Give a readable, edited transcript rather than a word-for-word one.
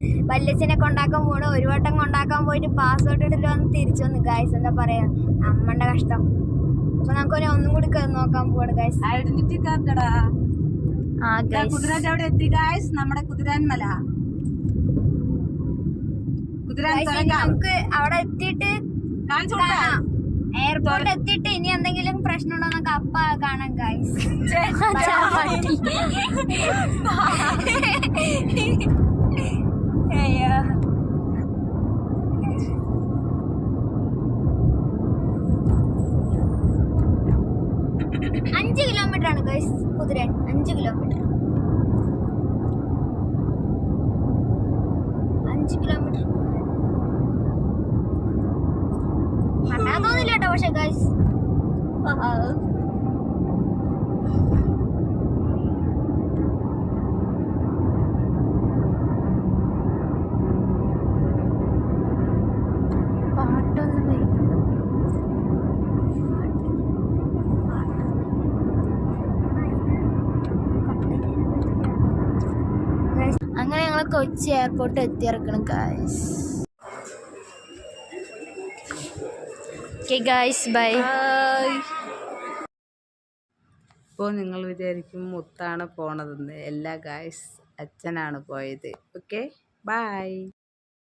വല്യച്ഛനെ കൊണ്ടാക്കാൻ പോണു. ഒരു വട്ടം കൊണ്ടാക്കാൻ പോയിട്ട് പാസ്വേർഡ് ഇട്ടിട്ട് വന്ന് തിരിച്ചു വന്നു ഗായ്സ്. എന്താ പറയാ, നമ്മളുടെ കഷ്ടം. അപ്പൊ നമുക്ക് ഒന്നും കൂടി നോക്കാൻ പോവാണ് ഗായ്സ്. ഐഡന്റിറ്റി കാർഡടാ. കുതിരാൻ അവിടെ എത്തി ഗായ്സ്. നമ്മുടെ കുതിരാൻമല. നമുക്ക് അവിടെ എത്തിയിട്ട് എയർപോർട്ട് എത്തിയിട്ട് ഇനി എന്തെങ്കിലും പ്രശ്നമുണ്ടോ നമുക്ക് അപ്പ കാണാം ഗായ്സ്. അയ്യോ 5 കിലോമീറ്റർ ആണ് ഗൈസ് കുതിരാൻ. 5 കിലോമീറ്റർ 5 കിലോമീറ്റർ കണ്ടാ തോന്നില്ല കേട്ടോ. പക്ഷെ ഗൈസ് അങ്ങനെ ഞങ്ങൾ കൊച്ചി എയർപോർട്ട് എത്തിയിറക്കണം ഗായ്സ്. Okay guys, bye. ഇപ്പോൾ നിങ്ങൾ വിചാരിക്കും മുത്താണ് പോണതെന്ന്. എല്ലാ ഗായ്സ്, അച്ഛനാണ് പോയത്. Okay, by.